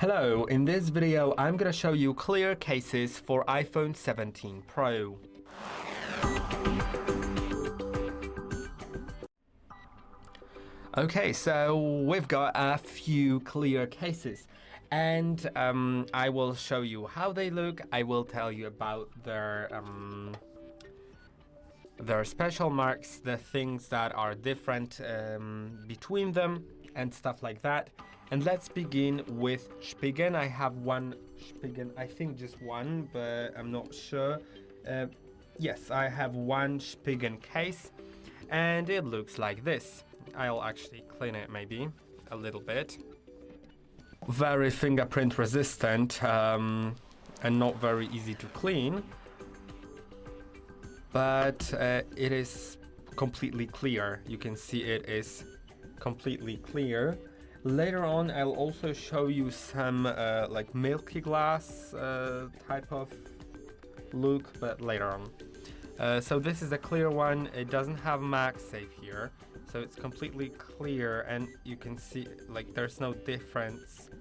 Hello, in this video I'm gonna show you clear cases for iPhone 17 Pro. Okay, so we've got a few clear cases and I will show you how they look. I will tell you about their special marks, the things that are different between them and stuff like that. And let's begin with Spigen. I have one Spigen, I think just one, but I'm not sure. Yes, I have one Spigen case and it looks like this. I'll actually clean it maybe a little bit. Very fingerprint resistant and not very easy to clean. But it is completely clear. You can see it is completely clear. Later on, I'll also show you some like milky glass type of look, but later on. So this is a clear one. It doesn't have MagSafe here, so it's completely clear, and you can see like there's no difference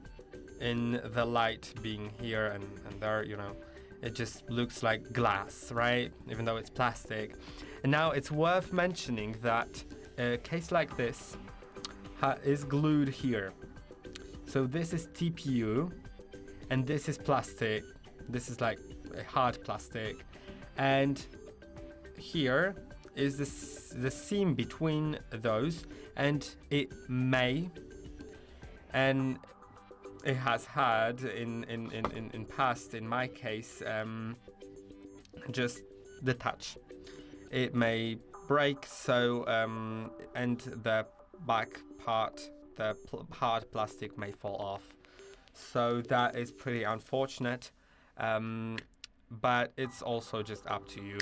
in the light being here and there, you know. It just looks like glass, right? Even though it's plastic. And now it's worth mentioning that a case like this is glued here. So this is TPU and this is plastic. This is like a hard plastic. And here is the seam between those, and it may, and it has had in past, in my case, just detach. It may break, so and the back part, the hard plastic may fall off. So that is pretty unfortunate, but it's also just up to you.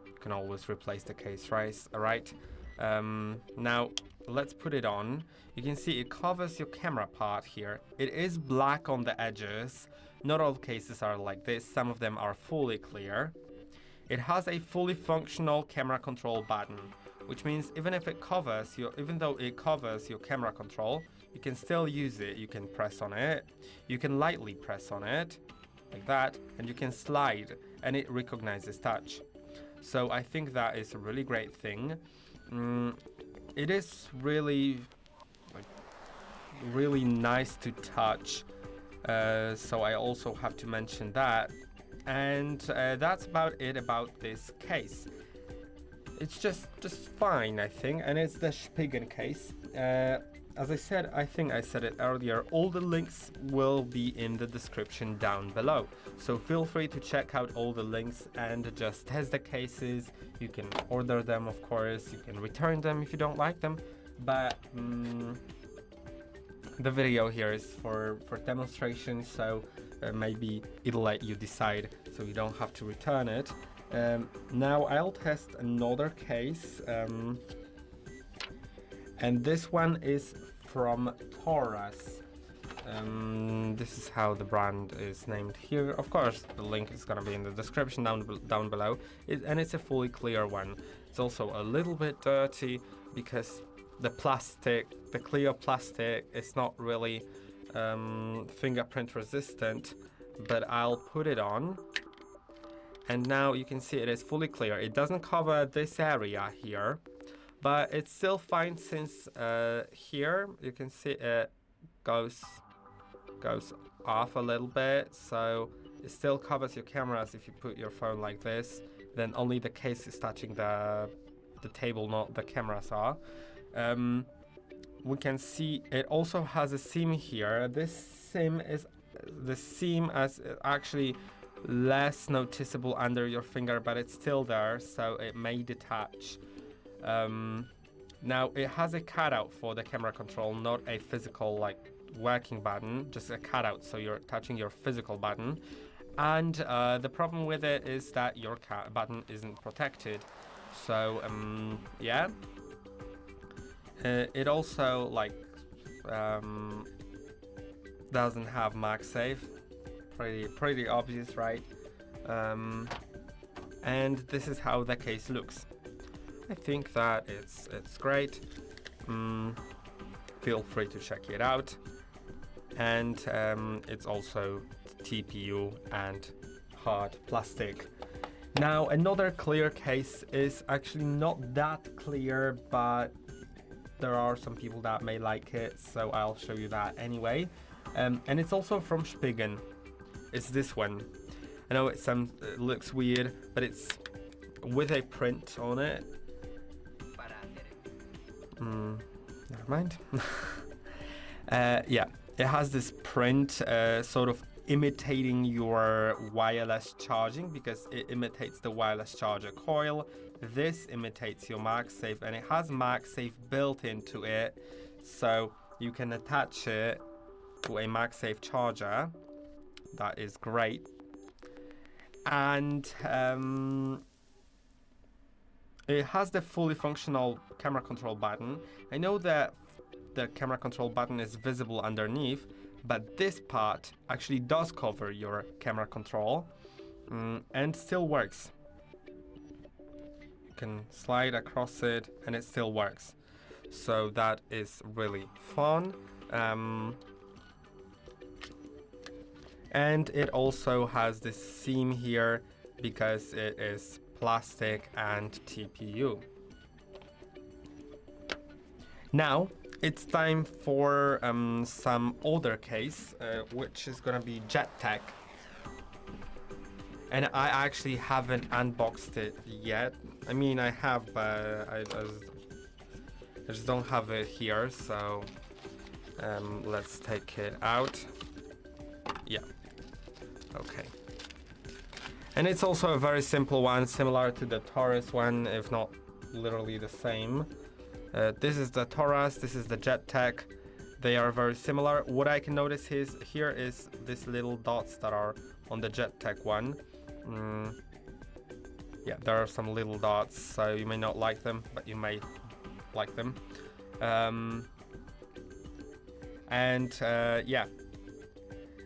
You can always replace the case, right? Now let's put it on. You can see it covers your camera part here. It is black on the edges. Not all cases are like this. Some of them are fully clear. It has a fully functional camera control button, which means even though it covers your camera control, you can still use it. You can press on it. You can lightly press on it like that, and you can slide, and it recognizes touch. So I think that is a really great thing. It is really nice to touch, so I also have to mention that. And that's about it about this case. It's just fine, I think, and it's the Spigen case. As I said, I think I said it earlier, all the links will be in the description down below. So feel free to check out all the links and just test the cases. You can order them, of course. You can return them if you don't like them. But the video here is for demonstration, so maybe it'll let you decide, so you don't have to return it. Now I'll test another case. And this one is from Taurus. This is how the brand is named here. Of course, the link is gonna be in the description down below. And it's a fully clear one. It's also a little bit dirty because the clear plastic is not really fingerprint resistant. But I'll put it on. And now you can see it is fully clear. It doesn't cover this area here, but it's still fine since here you can see it goes off a little bit, so it still covers your cameras. If you put your phone like this, then only the case is touching the table, not the cameras are. We can see it also has a seam here. The seam is actually less noticeable under your finger, but it's still there, so it may detach. Now it has a cutout for the camera control, not a physical like working button, just a cutout, so you're touching your physical button. And the problem with it is that your button isn't protected. So yeah, it also like doesn't have MagSafe. Pretty obvious, right? And this is how the case looks. I think that it's great. Feel free to check it out. and it's also TPU and hard plastic. Now another clear case is actually not that clear, but there are some people that may like it, so I'll show you that anyway. And it's also from Spigen. It's this one. I know it looks weird, but it's with a print on it. Never mind. Yeah, it has this print sort of imitating your wireless charging, because it imitates the wireless charger coil. This imitates your MagSafe, and it has MagSafe built into it, so you can attach it to a MagSafe charger. That is great. And it has the fully functional camera control button. I know that the camera control button is visible underneath, but this part actually does cover your camera control and still works. You can slide across it and it still works. So that is really fun. And it also has this seam here because it is plastic and TPU. Now it's time for some other case, which is gonna be JetTech. And I actually haven't unboxed it yet. I mean, I have, but I just don't have it here. So let's take it out. Yeah. Okay. And it's also a very simple one, similar to the Taurus one, if not literally the same. This is the Taurus, this is the JetTech. They are very similar. What I can notice here is these little dots that are on the JetTech one. Yeah, there are some little dots, so you may not like them, but you may like them. Yeah.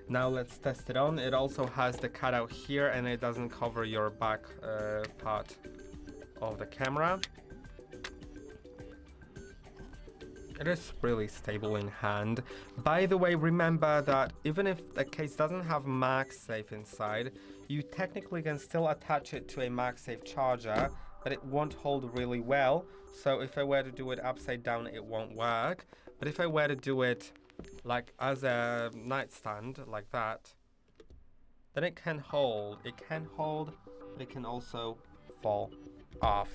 Now let's test it on. It also has the cutout here, and it doesn't cover your back part of the camera. It is really stable in hand. By the way, remember that even if the case doesn't have MagSafe inside, you technically can still attach it to a MagSafe charger, but it won't hold really well. So if I were to do it upside down, it won't work. But if I were to do it like as a nightstand, like that, then it can hold. It can hold, but it can also fall off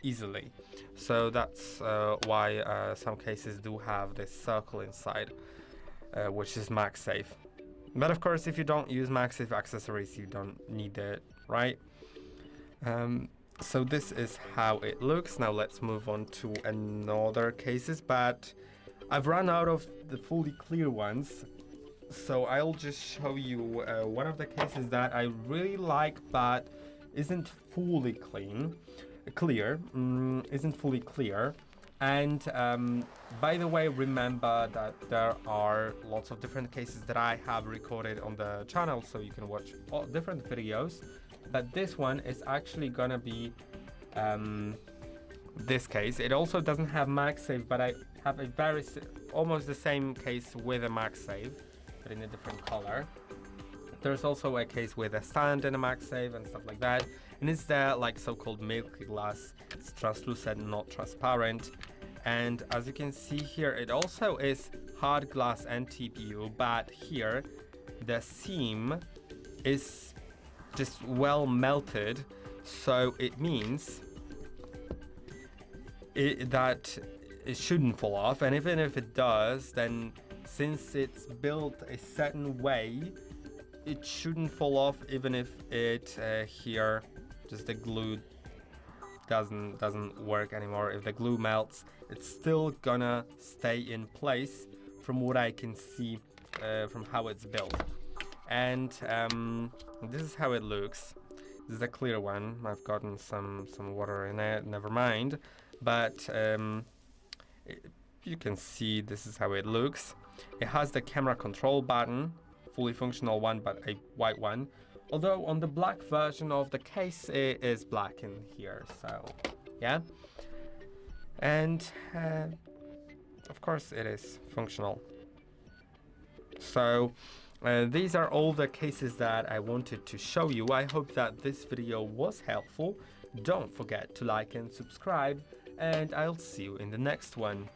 easily. So that's why some cases do have this circle inside, which is MagSafe. But of course, if you don't use MagSafe accessories, you don't need it, right? So this is how it looks. Now let's move on to another cases, but I've run out of the fully clear ones. So I'll just show you one of the cases that I really like, but isn't fully clear. And by the way, remember that there are lots of different cases that I have recorded on the channel, so you can watch all different videos. But this one is actually gonna be this case. It also doesn't have MagSafe, but I have a almost the same case with a MagSafe, but in a different color. There's also a case with a stand and a MagSafe and stuff like that. And it's the so-called milky glass. It's translucent, not transparent. And as you can see here, it also is hard glass and TPU, but here the seam is just well melted. So it means that it shouldn't fall off. And even if it does, then since it's built a certain way, it shouldn't fall off, even if it here just the glue doesn't work anymore. If the glue melts, it's still gonna stay in place from what I can see from how it's built. And this is how it looks. This is a clear one. I've gotten some water in it, never mind. But you can see this is how it looks. It has the camera control button, fully functional one, but a white one. Although on the black version of the case, it is black in here, so yeah. And of course it is functional. So these are all the cases that I wanted to show you. I hope that this video was helpful. Don't forget to like and subscribe, and I'll see you in the next one.